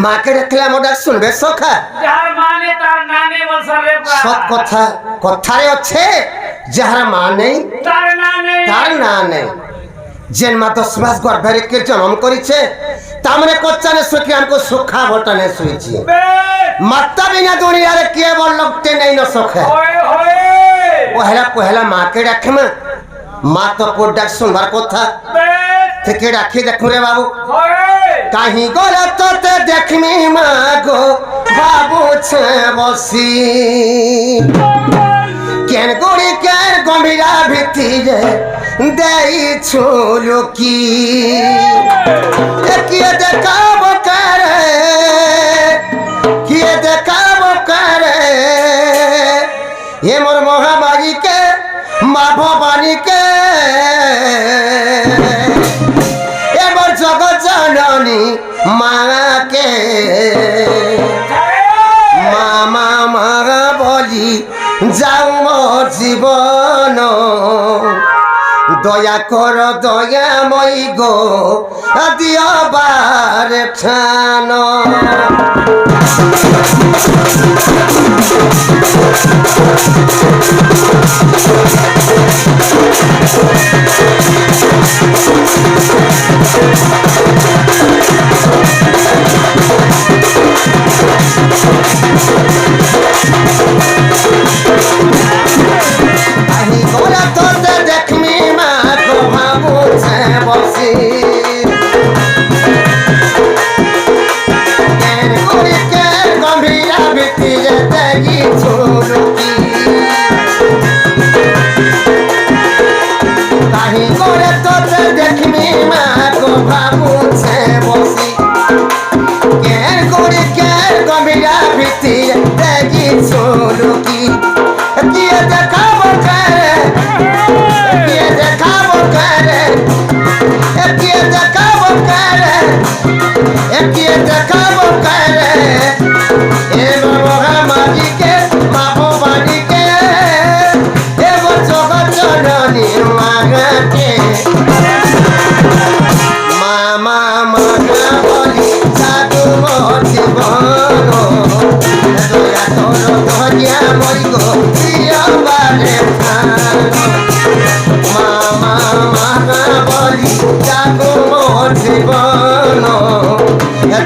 মাকে ডাকলে মোটা শুনবে সখা যার মানে তার নামে বসরে সৎ কথা কথারে আছে যাহার মা নেই তার না নেই যেন মা 10 মাস গর্ভে কে জন্ম করেছে তার মানে কচ্চানে সুখী আমাকে সুখা বটানে শুয়েছি মাতা বিনা দুনিয়ারে কে বল লোকতে নেই না সখা পহেলা পহেলা মাকে ডাকে মা তো কোট ডাক শুনবার কথা থেকে রাখি দেখুন রে বাবু কাহি গলা তোতে দেখমি মা গো বাবু ছে বসি কেন গড়ি কেন গম্ভীরা ভিত্তিরে দেইছু লোকি কিয়ে দেখাব করে কিয়ে দেখাব করে এ মোর মহামারীকে মা ভবানীকে এবার জগৎ জননী মাকে মামা মা বলি যাও মোর জীবন দয়া কর দয়াময়ী গো দিয়বার ঠান আহি গোলা তোতে দেখমি মা গো ভাবুছে বসি কেন করি কেন গম্ভীরা ভিত্তিরে দেখিছু লোকি কাহি গোলা তোতে দেখমি মা গো ভাবুছে বসি কেন করি কেন গম্ভীরা ভিত্তিরে দেখিছু লোকি কিয়ে দেখাব করে কিয়ে দেখাব করে কিয়ে দেখাব করে কিয়ে দেখাব করে এ মহামারীকে মা ভবানীকে এ জগৎ জননী মাকে মামা মাগা বলি সাধু মোর জীবন দয়া কর দয়া মই গো দিয়বারে ঠান মামা মাগা বলি সাধু মোর জীবন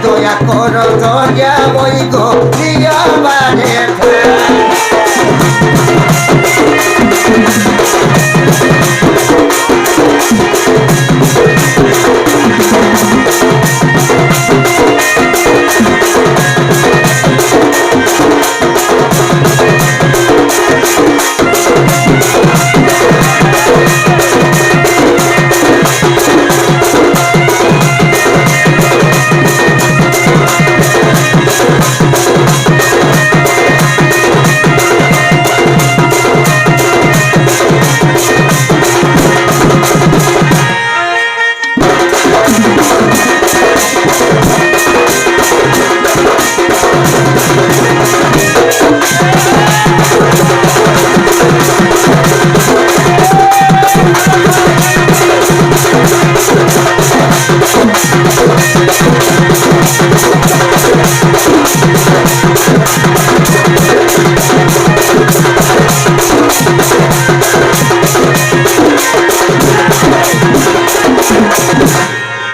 দয়া কর দয়া মই গো দিয়বারে ঠান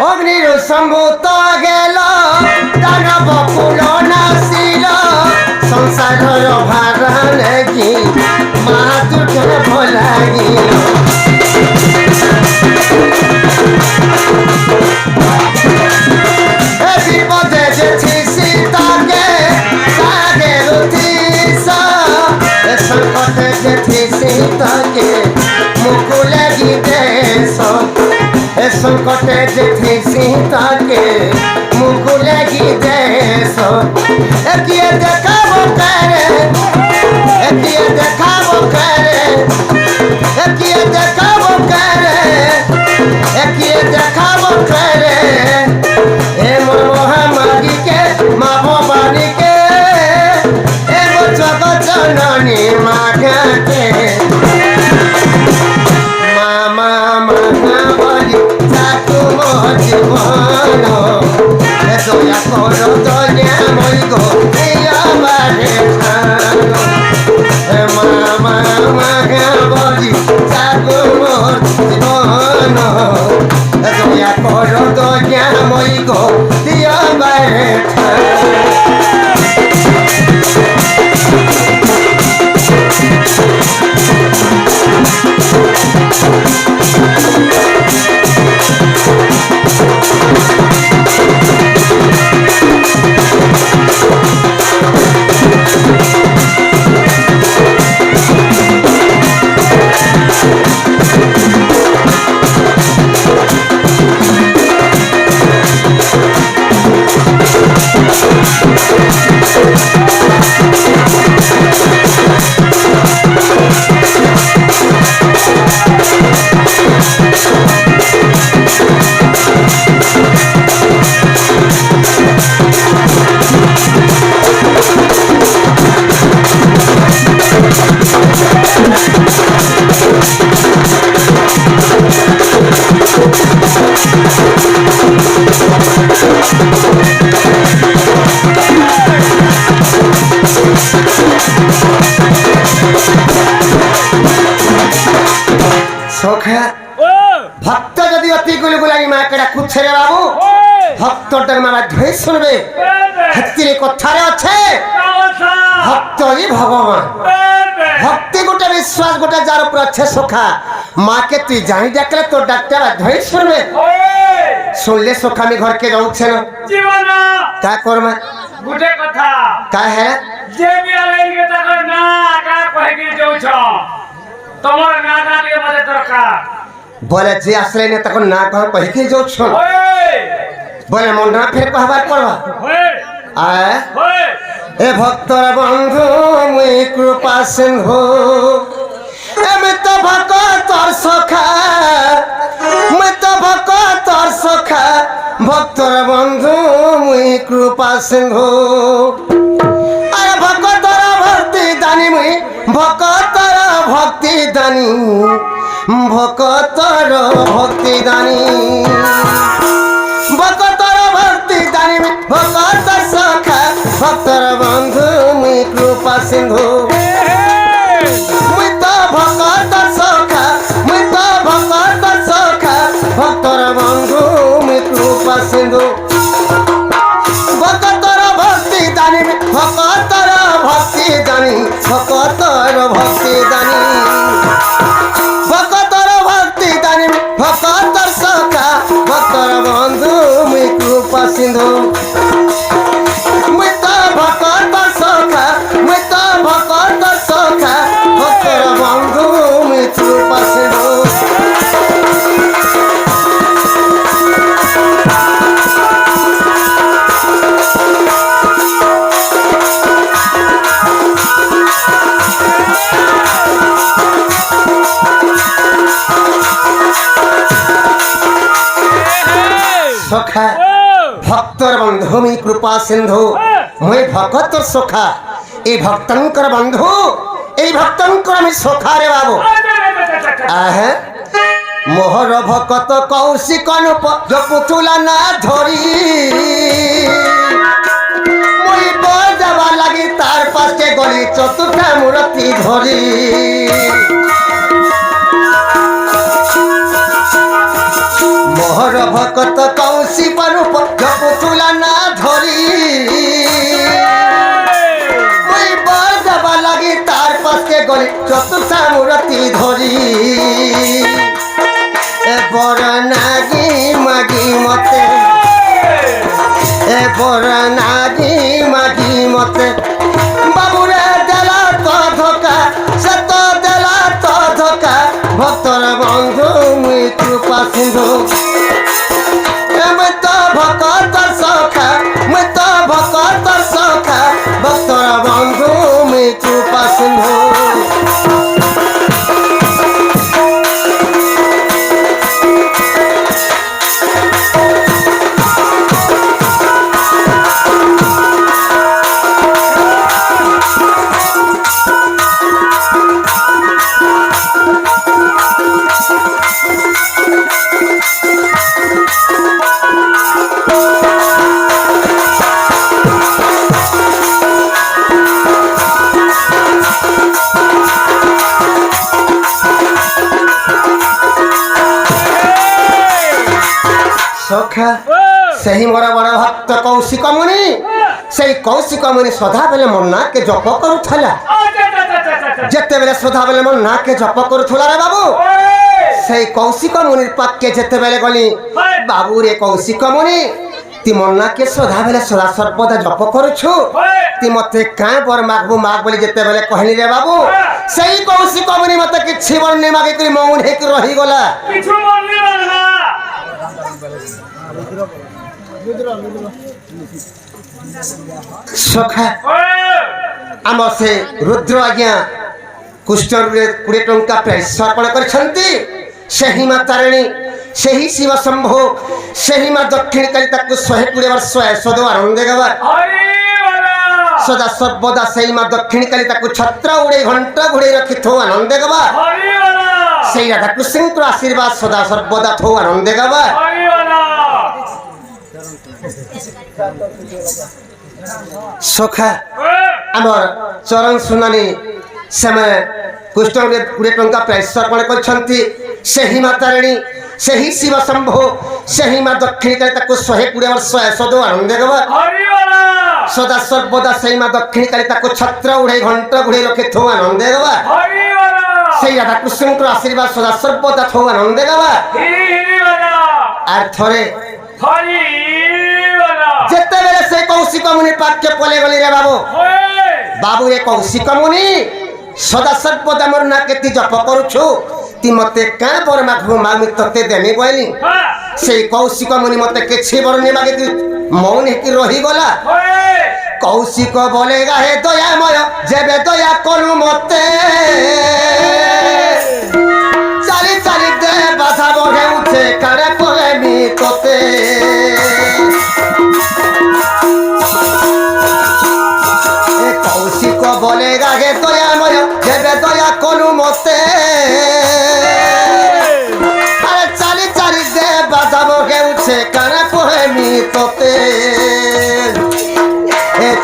অগ্নির সম্ভূত গেল দানব কুল নাসিল সংসারর ভারা লাগি মা দুটো ভলাগিল বিপদে যেছি সীতাকে সাগের উঠিস সংকটে যেছি সীতাকে মুখ লাগি দেশ সংকটে যেছি সীতাকে মুখ লাগি দেশ কিয়ে দেখাব করে কিয়ে দেখাব করে কিয়ে দেখাব করে কিয়ে দেখাব করে এ মহামারীকে মা ভবানীকে এ জগৎ জননী মাকে মামা মাগা বলি জীবন দয়া কর দয়া সখা ভক্ত যদি অতি গুলগুলানি মা কেডা কুছে রে বাবু ভক্তটার মা ধরে শুনবে ভক্তির কথারে আছে ভক্তই ভগবান ভক্তি গোটা বিশ্বাস গোটা যার উপর আছে সখা মাকে তুই জানি ডাকলে তোর ডাক্তার ধরে শুনবে শুনলে সখা আমি ঘরকে যাচ্ছে না জীবন কা করমা গুটে কথা কা হ্যাঁ যে বিয়ালে গে তাক না কা কহে কি যাউছ তোমার না জানিয়ে মতে দরকার বলে যে আসলে না তখন না কহ কহিকে যাচ্ছ ওই বলে মন না ফের কহবার করবা ওই আয় ওই এ ভক্তর বন্ধু মুই কৃপা সিন্ধু আমি তো ভক্তর সখা মুই তো ভক্তর সখা ভক্তর বন্ধু মুই কৃপা সিন্ধু আরে ভক্তর ভক্তি দানি মুই ভক্তর ভক্তি দানি ভক্তর ভক্তি দানি ভক্তর ভক্তি দানি ভক্তর সখা ভক্তর বন্ধু মুই কৃপা সিন্ধু মুই তো ভক্তর সখা মুই তো ভক্তর সখা ভক্তর বন্ধু মুই কৃপা সিন্ধু ভক্তর ভক্তি দানি ভক্তর ভক্তি দানি ভক্তর ভক্তি দানি ভক্তর ভক্তি দানি ভক্তর সখা ভক্তর বন্ধু মুই কৃপা সিন্ধু মুই তো ভক্তর সখা মুই তো ভক্তর সখা ভক্তর বন্ধু মুই কৃপা সিন্ধু সখা ভক্তর বন্ধু মুই কৃপা সিন্ধু মুই ভক্তর সখা এই ভক্তঙ্কর বন্ধু এই ভক্তঙ্কর আমি সখা রে বাবু আহে মোহর ভকত কৌশিক পুতুলা না ধরি মুই বজাবা লাগি তার পাশে গলি চতুর্থা মূর্তি ধরি মোহর ভকত কৌশিক রূপ পুতুলা না ধরি মুই বজাবা লাগি তার পাশে গলি চতুর্থা মূর্তি ধরি এ বড় নাগি মাগি মতে এ বড় নাগি মাগি মতে বাবুরে দেলা তো ধোকা সে তো দেলা তো ধোকা ভক্তর বন্ধু মুই কৃপা সিন্ধু মুই তো ভক্তর সখা মুই তো ভক্তর সখা ভক্তর বন্ধু মুই কৃপা সিন্ধু সখা সেই মোর বড় ভক্ত কৌশিক মুনি সেই কৌশিক মুনি সদাবেলে মোর নাকে জপ করুଥିଲା যেতেবেলে সদাবেলে মোর নাকে জপ করুଥିଲା রে বাবু সেই কৌশিক মুনির পাকে যেতেবেলে গলি বাবু রে কৌশিক মুনি তুই মোর নাকে সদাবেলে সদা সর্বদা জপ করুছু তুই মতে কাঁ বর মাগবু মাগ বলি যেতেবেলে কহিলি রে বাবু সেই কৌশিক মুনি মতে কিছু বর্ণে মাগি করে মৌন হেকি রহিগলা কিছু বললি না সখা আমার সে রুদ্র আজ্ঞা কুষ্ঠরে 20 টঙ্কা প্রাইস অর্পণ କରିଛନ୍ତି ସେହି ମା ତାରିଣୀ ସେହି ଶିବ ଶମ୍ଭୁ ସେହି ମା ଦକ୍ଷିଣକାରୀ ତାକୁ 120 ବର୍ଷ ଔଷଧ ଆନନ୍ଦ ଦେବା ସଦା ସର୍ବଦା ସେହି ମା ଦକ୍ଷିଣକାରୀ ତାକୁ ଛତ୍ର ଉଡ଼େଇ ଘଣ୍ଟା ଘୋଡ଼େଇ ରଖିଥଉ ଆନନ୍ଦ ଦେବା ସେହି ରାଧାକୃଷ୍ଣଙ୍କର ଆଶୀର୍ବାଦ ସଦା ସର୍ବଦା ଥଉ ଆନନ୍ଦ ଦେବା ସଖା ଆମର ଚରଣ ସୁନାନୀ ସେମାନେ କୁଷ୍ଠରେ 20 ଟଙ୍କା ପ୍ରାଇସ୍ ଅର୍ପଣ କରିଛନ୍ତି ସେହି ମା ତାରିଣୀ ସେହି ଶିବ ଶମ୍ଭୁ ସେହି ମା ଦକ୍ଷିଣକାଳୀ ତାକୁ 120 ବର୍ଷ ସଦୁ ଆନନ୍ଦ ଦେବା ସଦା ସର୍ବଦା ସେହି ମା ଦକ୍ଷିଣକାଳୀ ତାକୁ ଛତ୍ର ଉଡ଼େଇ ଘଣ୍ଟ ଘୁଡ଼େଇ ରଖିଥଉ ଆନନ୍ଦ ଦେବା সেই রাধা কৃষ্ণଙ୍କର আশীর্বাদ সদা সর্বদা থৌ আনন্দ দেবা আর থরে যেতেবেলে সেই কৌশিক মুনি পাকে পলে গলি রে বাবু বাবু রে কৌশিক মুনি সদা সর্বদা মোর না কেতি জপ করুছু তি মতে কা বর মাগু মাগি ততে দেমি বইলি সেই কৌশিক মুনি মতে কিছু বর নি মাগি মৌন কি রহি গলা কৌশিক বলে গাহে দয়াময় যেবে দয়া করু মতে চালি চালি দে বাধা বহে উঠে কারে করেমি তোতে কৌশিক বলে গাহে দয়াময় যেবে দয়া করু মতে আরে চালি চালি দে বাধা বহে উঠে কারে করেমি তোতে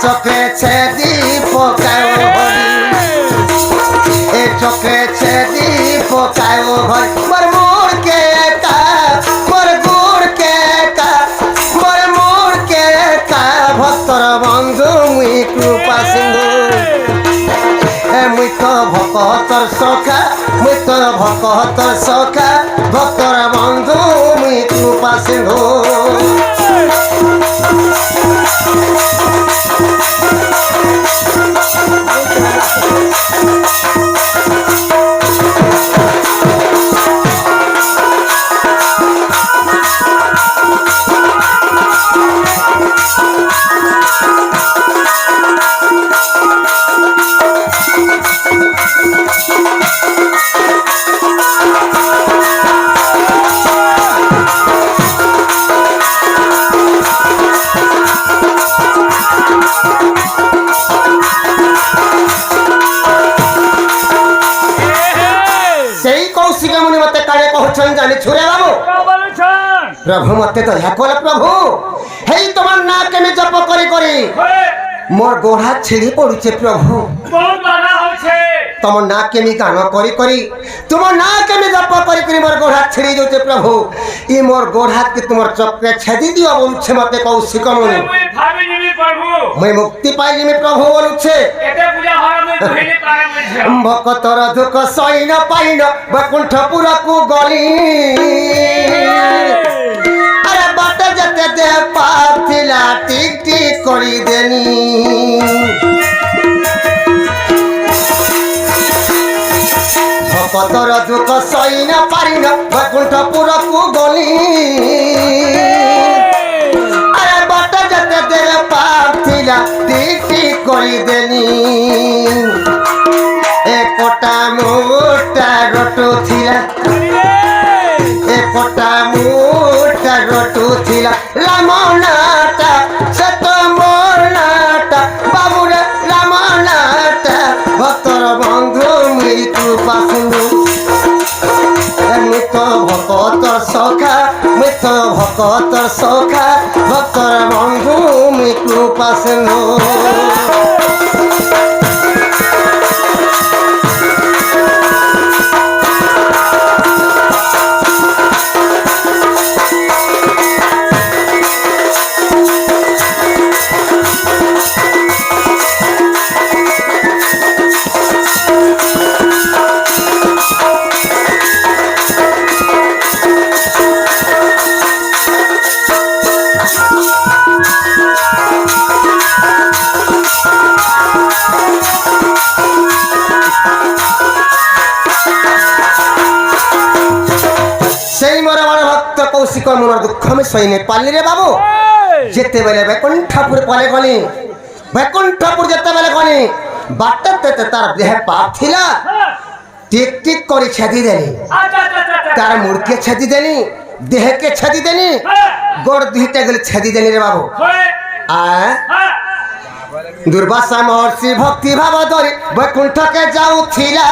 চোখে ছেদি পোকায় হরি এ চোখে ছেদি পোকায় হরি মোর মুড়কে কা মোর গুড়কে কা মোর মুড়কে কা ভক্তর বন্ধু মুই কৃপা সিন্ধু মুই তো ভক্তর সখা মুই তো ভক্তর সখা ভক্তর বন্ধু মুই কৃপা সিন্ধু জানি ছুরে বাবু প্রভু মতে দয়া কর প্রভু হেই তোমার না কেমে জপ করি করি মোর গোড়া ছিড়ি পড়ুছে প্রভু তোমার না কেমি গান করি করি তোমার না কেমি জপ করি করি মোর গোড়া ছিড়ি যাচ্ছে প্রভু ই মোর গোড়া কে তোমার চক্রে ছেদি দিও বলছে মতে কৌশিক মুনি মই মুক্তি পাই যিমি প্রভু বলছে ভক্তর দুঃখ সইন পাইন বৈকুণ্ঠপুরকু গলি আরে বাটে যেতে দে পাপ থিলা টিক টিক করি দেনি ভক্তর দুঃখ সইন পারিন বৈকুণ্ঠপুরকু গলি আরে বাটে যেতে দে পাপ থিলা টিক টিক করি দেনি একটা মোটা রটু থিলা একটা মোটা রটু থিলা রামনাটা সে তো মোর নাটা বাবুরে রামনাটা ভক্তর বন্ধু মৃত্যু পাসুন্দু মৃত ভক্তর সখা মৃত ভক্তর সখা ভক্তর বন্ধু মৃত্যু পাসুন্দু কৌশিক মনের দুঃখ আমি সইনে পারলি রে বাবু যেতেবেলে বৈকুণ্ঠপুর পলে গলি বৈকুণ্ঠপুর যেতেবেলে গলি বাটতে তার দেহে পাপ থিলা টিক টিক করে ছেদি দেনি তার মুড়কে ছেদি দেনি দেহকে ছেদি দেনি গোড় দুইটা গেলে ছেদি দেনি রে বাবু দুর্বাসা মহর্ষি ভক্তি ভাব ধরি বৈকুণ্ঠকে যাউথিলা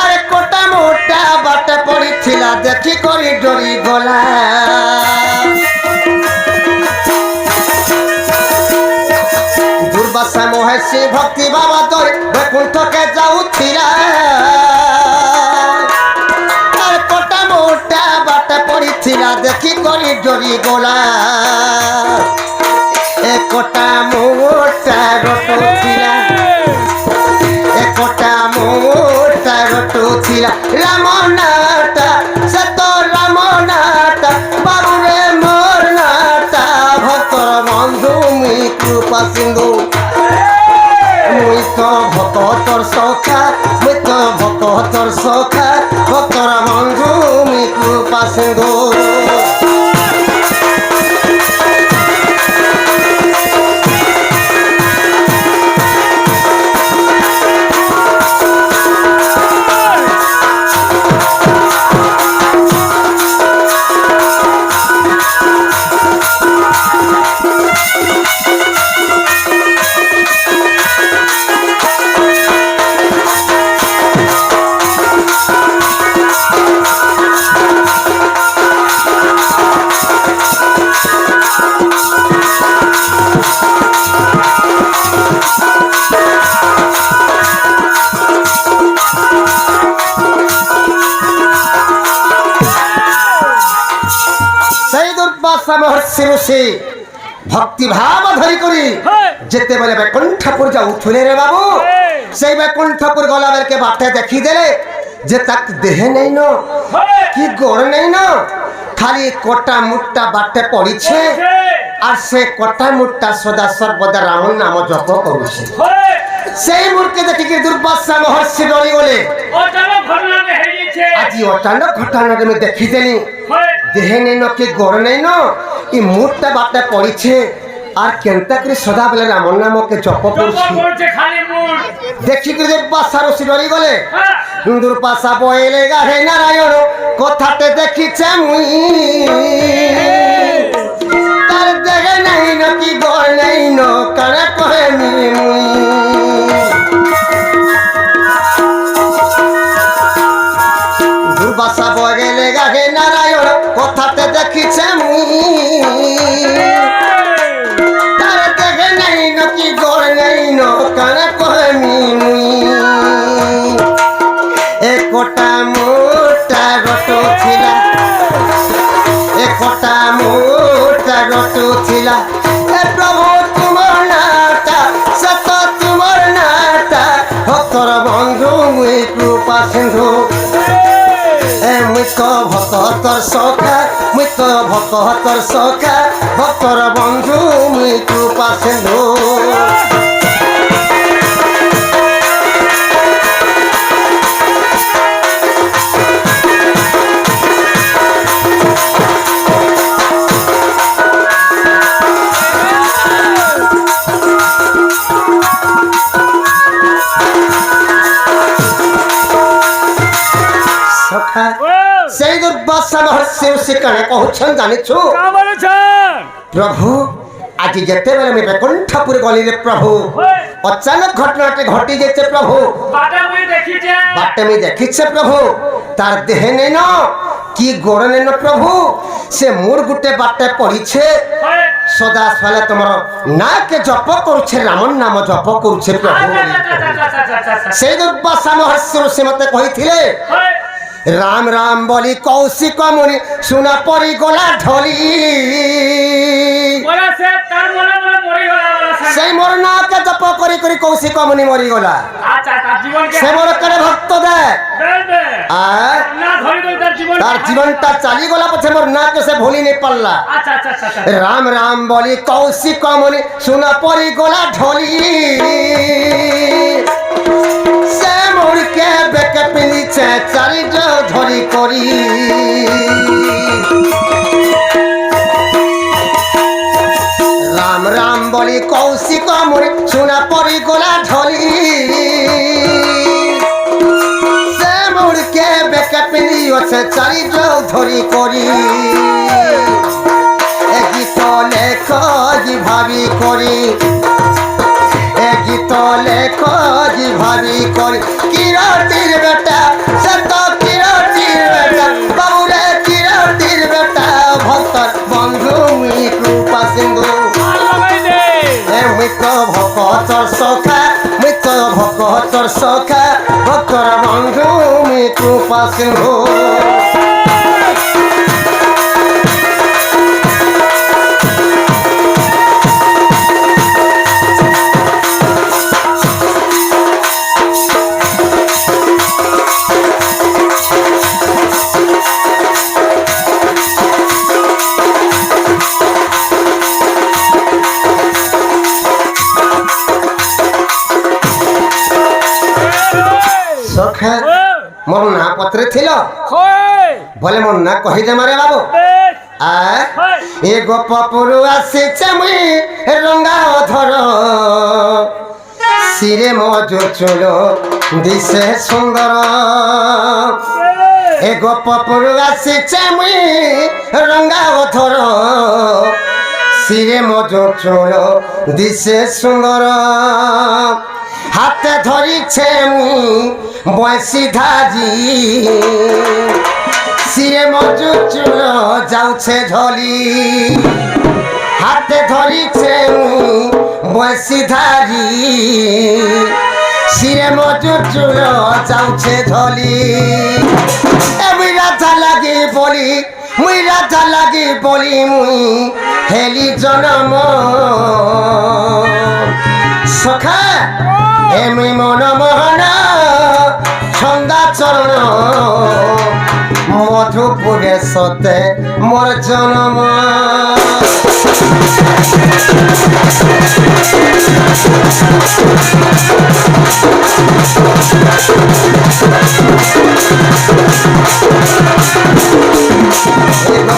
আরে কোটা মোটা বাটে পড়িছিলা দেখি করি ডরি গলা দুর্বাসা মহর্ষি ভক্তি ভাব ধরি বৈকুণ্ঠকে যাউথিলা ছিলা দেখি করি জরি গোলা একটা মোটা রটো ছিলা একটা মোটা রটো ছিলা রামনাটা সে তো রামনাটা বাবুরে মোর নাটা ভক্তর বন্ধু মুই কৃপা সিন্ধু মুই তো ভক্তর সখা মুই তো ভক্তর সখা ভক্তর বন্ধু মুই কৃপা সিন্ধু মহর্ষি ভক্তি ভাব ধরি করি যেতে বলে বৈকুণ্ঠপুর যাউথুলে রে বাবু সেই বৈকুণ্ঠপুর গলাবেরকে বাটে দেখি দেলে যে তাক দেহে নেই ন কি গোড় নেই ন খালি কোটা মুটটা বাটে পড়িছে আর সে কোটা মুটটা সদা সর্বদা রাম নাম জপ করুছে সেই মূর্খকে দেখি দুর্বাসা মহর্ষি ডরি গলে আজি অচানক ঘটনাকে আমি দেখি দেলি দেহে নেই ন কি গোড় নেই ন ই মুটটা বাটে পড়িছে আর কেনতা করে সদা বেলে রাম নামকে জপ করছে দেখি করে দুর্বাসা ঋষি ডরি গলে দুর্বাসা বইলে গাহে নারায়ণ কথাতে দেখিছে মুই তার দেহে নাই ন কি গোড় নেই ন কারে কহে মুই দুর্বাসা বইলে গাহে নারায়ণ কথাতে দেখিছে মুই তার দেহে নাই ন কি গোড় নেই ন কারে কহে মুই একটা মোটা রটো ছিলা একটা মোটা রটো ছিলা এ প্রভু তোমার নাটা সত তোমার নাটা ভক্তর বন্ধু মুই কৃপা সিন্ধু মুই তো ভক্তর সখা মুই তো ভক্তর সখা ভক্তর বন্ধু মুই কৃপা সিন্ধু সেই দুর্বাসা মহর্ষি সেখানে কହୁছন জানিছু প্রভু আজি যেতেবেলে আমি বৈকুণ্ঠপুর গলিরে প্রভু অচানক ঘটনাটি ঘটি যাচ্ছে প্রভু বাটে আমি দেখিছে প্রভু তার দেহে নেই ন কি গোড় নেই ন প্রভু সে মোর গুটে বাটে পড়িছে সদা সলে তোমার নাকে জপ করছে রামন নাম জপ করছে প্রভু সেই দুর্বাসা মহর্ষি ঋষি মতে কহিଥିଲେ রাম রাম বলি কৌশিক মুনি শুনা পরি গলা ঢলি সেই মোর নাকে জপ করি করি কৌশিক মুনি মরি গলা সে মোর করে ভক্ত দে তার জীবনটা চালি গলা পছে মোর নাকে সে ভুলি নি পারলা রাম রাম বলি কৌশিক মুনি শুনা পরি গলা ঢলি সে মোরকে বেকে পিনিছে চারি ধরি করি রাম রাম বলি কৌশিক মুনি শুনা পরি গলা ঢলি সে মোরকে বেকে পিনিছে চারি ধরি করি এ গীত লেখ ভাবি করি এ গীত লেখ ভাবি করি কিরতির বেটা সে তো কিরতির বেটা বাবুরে কিরতির বেটা ভক্তর বন্ধু মুই কৃপা সিন্ধু মুই তো ভক্তর সখা মুই তো ভক্তর সখা ভক্তর বন্ধু মুই কৃপা সিন্ধু বলে মন না কহিদে মারে বাবু এ গোপ পুরু আসিছে মুই রঙা অধর শিরে মজু চুল দিছে সুন্দর এ গোপ পুরু আসিছে মুই রঙা অধর শিরে মজু চুল দিছে সুন্দর হাতে ধরিছে মুই বয়সী ধাজি শিরে মজু চুল যাউছে ঝলি হাতে ধরিছে মুই বয়সী ধারি শিরে মজু চুল যাউছে ঝলি মুই রাধা লাগি বলি মুই রাধা লাগি বলি মুই হেলি জনম সখা এমনি মন মোহন ছন্দা চরণ মধুপুরে সতে মোর জনম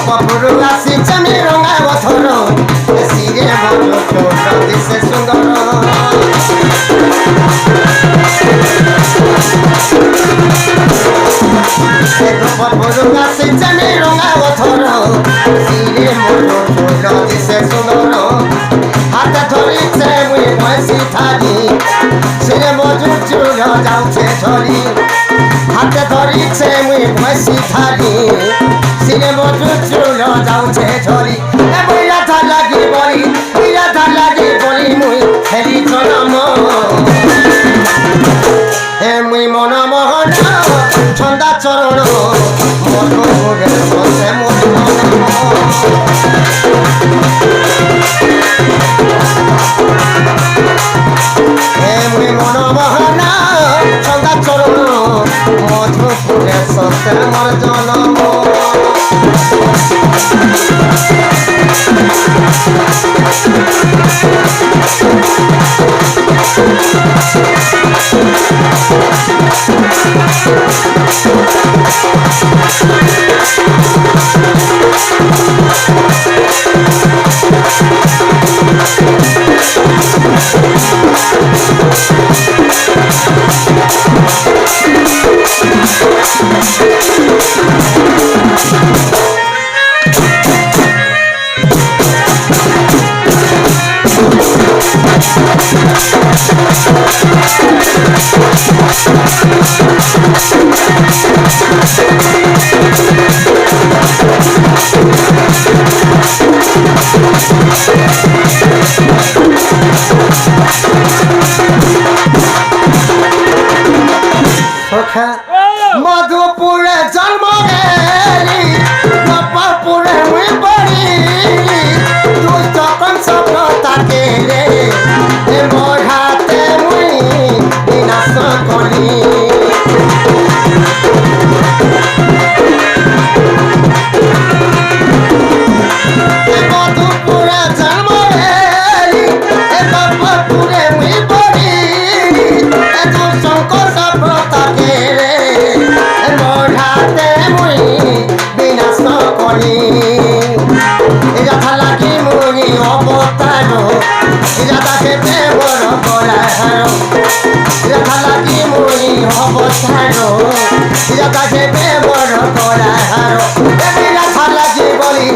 বাপুরু আসিছে আমি রঙা বছর শিরে মজু চোট দিছে সুন্দর বাপুরু আসিছে আমি রঙা বছর শিরে মজু চোট দিছে সুন্দর হাতে ধরিছে মুই বয়সী থারি শিরে মজু চুল যাউছে ঝরি হাতে ধরিছে মুই বয়সী থারি শিরে মজু চুল যাউছে ঝরি মুই রাধা লাগি বলি মুই রাধা লাগি বলি মুই হেরি জনম মুই মন মোহন ছন্দা চরণ মধুপুরে বসে মোর মুই মন মোহন ছন্দা চরণ মধুপুরে সতে মোর জনম মধুপুরে জন্ম গেলি গোপপুরে মুই পড়ি তুই যখন স্বপ্ন তাকে রে মোর হাতে মুই বিনাশ করি মধুপুরে জন্ম গেলি গোপপুরে মুই পড়ি তুই শঙ্কর স্বপ্ন তাকে রে মোর হাতে মুই বিনাশ করি রাধা লাগি মুই অবতার রাধা খেতে বড় বড়ার রাধা লাগি মুই অবতার রাধা খেতে বড় বড়ার রাধা লাগি বলি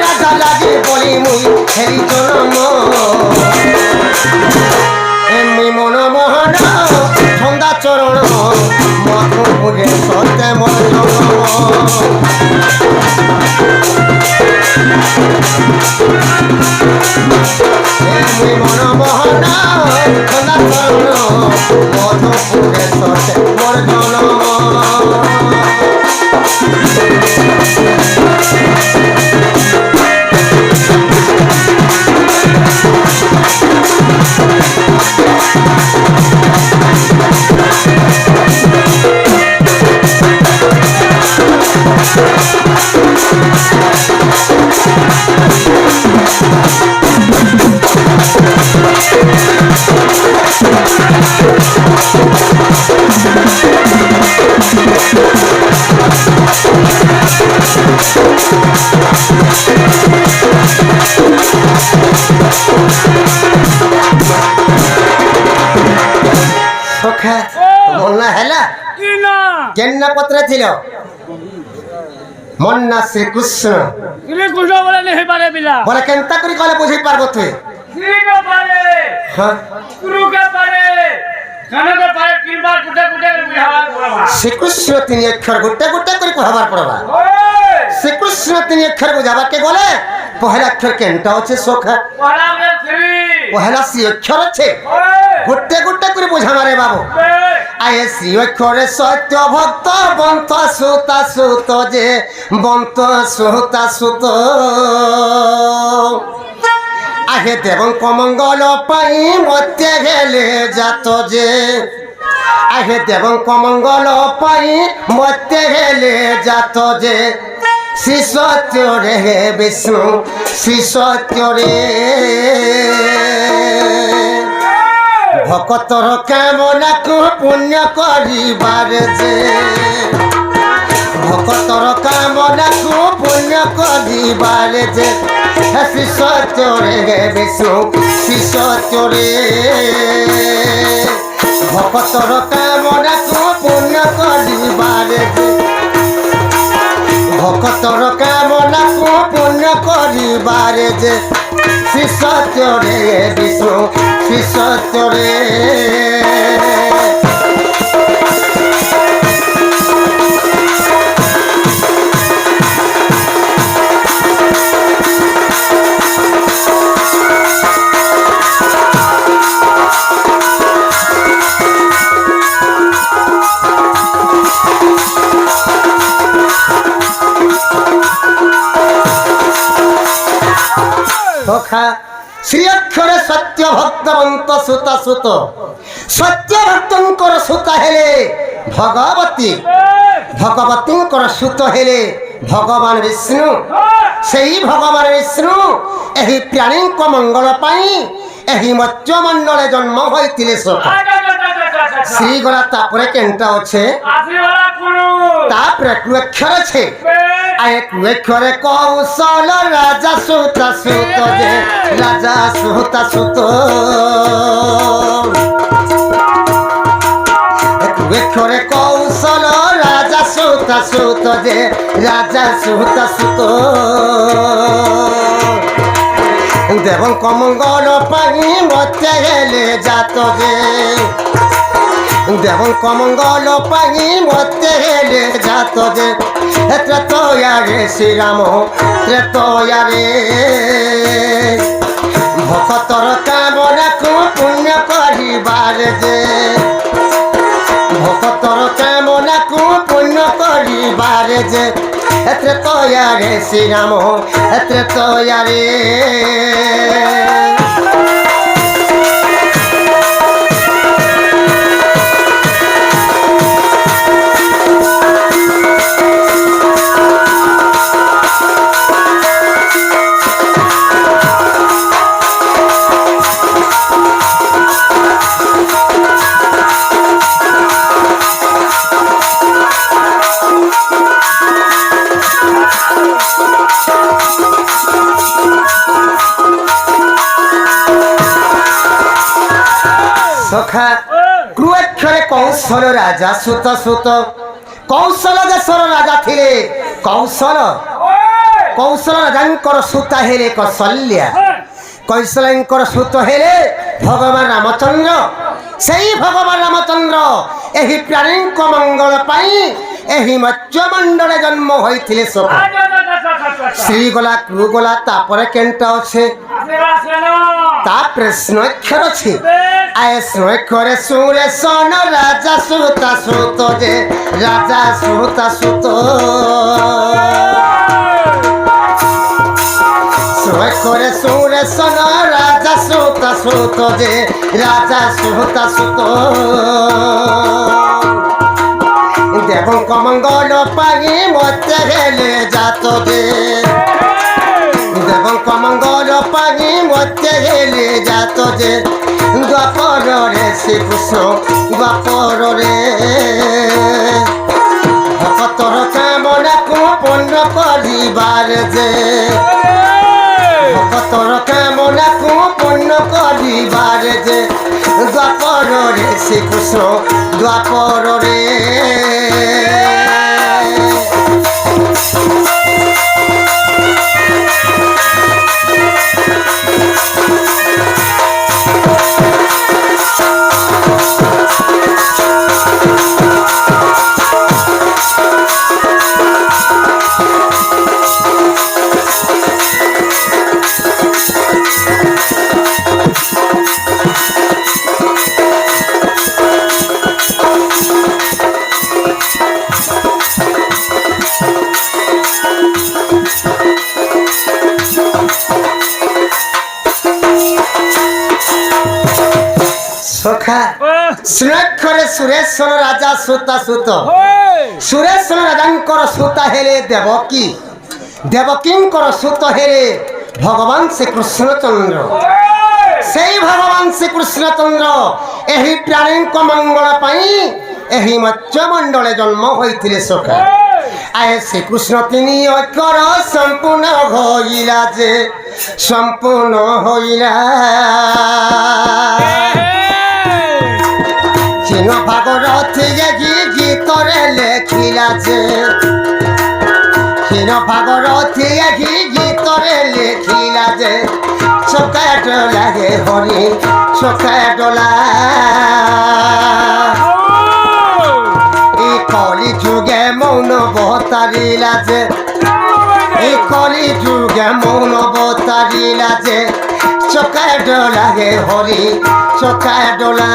রাধা লাগি বলি মুই হেরি জনম মুই মন মোহন ছন্দা চরণ মধুপুরে সতে মোর জনম মুই মন মোহন ছন্দা চরণ মধুপুরে সতে মোর জনম কেন্না পত্রে ছিল মন্না শ্রীকৃষ্ণ শ্রীকৃষ্ণ বলে নেই পারে বিলা বলে কেনতা করে কলে বুঝি পারবো তুই শ্রীকে পারে হ্যাঁ গুরুকে পারে কানকে পারে তিনবার কুটে কুটে বিহার করবা শ্রীকৃষ্ণ তিনি অক্ষর গোটে গোটে করে কহবার পড়বা ওই শ্রীকৃষ্ণ তিনি অক্ষর বুঝাবাকে বলে পহেলা অক্ষর কেনটা হচ্ছে সখা পড়া রে শ্রী পহেলা শ্রী অক্ষর আছে ওই গোটে গোটে করে বুঝা মারে বাবু আয়ে শ্রী অক্ষরে সত্য ভক্ত বন্ত সুতা সুত যে বন্ত সুতা সুত আহে দেবং কমঙ্গল পাই মতে গেলে যাত যে আহে দেবং কমঙ্গল পাই মতে গেলে যাত যে শ্রী সত্য রে বিষ্ণু শ্রী সত্য রে ভকতর কামনাকু পুণ্য করিবার যে ভকতর কামনাকু পুণ্য করিবার যে শ্রী সত্য রে বিষ্ণু শ্রী সত্য রে ভকতর কামনাকু পুণ্য করিবার যে ভকতর কামনাকু পুণ্য করিবার যে শ্রী সত্য রে বিষ্ণু শ্রী সত্য রে শ্রী অক্ষরে সত্য ভক্তবন্ত সুতা সুত সত্য ভক্তঙ্কর সুতা হেলে ভগবতী ভগবতীঙ্কর সুত হেলে ভগবান বিষ্ণু সেই ভগবান বিষ্ণু ଏହି ପ୍ରାଣୀଙ୍କ ମଙ୍ଗଳ ପାଇଁ ଏହି ମତ୍ସ୍ୟମଣ୍ଡଳେ ଜନ୍ମ ହୋଇଥିଲେ ସଖା ଶ୍ରୀ ଗଲା ତାପରେ କେନ୍ଟା ଅଛେ ତାପରେ କୁଅକ୍ଷର ଅଛି আয়ে কুয়েক্ষরে কৌশল রাজা সুতা সুত যে রাজা সুতা সুত কুয়েক্ষরে কৌশল রাজা সুতা সুত যে রাজা সুতা সুত দেবং কমঙ্গল পাই মতে গেলে যাত যে দেবং কমঙ্গল পাই মতে গেলে যাত যে ত্রেতয়ারে শ্রীরাম ত্রেতয়ারে ভকতর কামনাকু পুণ্য করিবার যে ভকতর কামনাকু পুণ্য করিবার যে ত্রেতয়ারে শ্রীরাম ত্রেতয়ারে সখা কুয়েক্ষরে কৌশল রাজা সুত সুত কৌশল দেশর রাজা থিলে কৌশল কৌশল রাজাঙ্কর সুতা হেলে কৌশল্যা কৌশলঙ্কর সুত হেলে ভগবান রামচন্দ্র সেই ভগবান রামচন্দ্র ଏହି ପ୍ରାଣୀଙ୍କ ମଙ୍ଗଳ ପାଇଁ ଏହି ମତ୍ସ୍ୟମଣ୍ଡଳେ ଜନ୍ମ ହୋଇଥିଲେ ସଖା ଶ୍ରୀ ଗଲା କୃ ଗଲା ତାପରେ କେନ୍ଟା ଅଛେ ତାପରେ ସ୍ନକ୍ଷର ଅଛି আয়ে স্নক্ষরে সুরে সন রাজা সুতা সুত যে রাজা সুতা সুত স্নক্ষরে সুরে সন রাজা সুতা সুত যে রাজা সুতা সুত দেবং কমঙ্গল পাই মতে গেলে যাত যে দেবং কমঙ্গল পাই মতে গেলে যাত যে দ্বাপরে শ্রীকৃষ্ণ দ্বাপরে ভকতর কামনাকু পূর্ণ করিবার যে ভকতর কামনাকু পূর্ণ করিবার যে দ্বাপর রে শ্রীকৃষ্ণ দ্বাপর রে সখা শ্রীক্ষরে সুরেশ্বর রাজা সুতা সুত সুরেশ্বর রাজাঙ্কর সুতা হেলে দেবকী দেবকীঙ্কর সুত হেলে ভগবান শ্রীকৃষ্ণচন্দ্র সেই ভগবান শ্রীকৃষ্ণচন্দ্র ଏହି ପ୍ରାଣୀଙ୍କ ମଙ୍ଗଳ ପାଇଁ ଏହି ମତ୍ସ୍ୟମଣ୍ଡଳେ ଜନ୍ମ ହୋଇଥିଲେ ସଖା ଆଏ ଶ୍ରୀକୃଷ୍ଣ ତିନି ଅକ୍ଷର ସମ୍ପୂର୍ଣ୍ଣ ହୋଇଲା ଯେ ସମ୍ପୂର୍ଣ୍ଣ ହୋଇଲା চিন ভাগরথী গীতরে লেখিলা যে চিন ভাগরথী গীতরে লেখিলা যে চকা ডোলা হে হরি চকা ডোলা এই কলি যুগে মৌন বতারিলা যে এই কলি যুগে মৌন বতারিলা যে চকা ডোলা হে হরি চকা ডোলা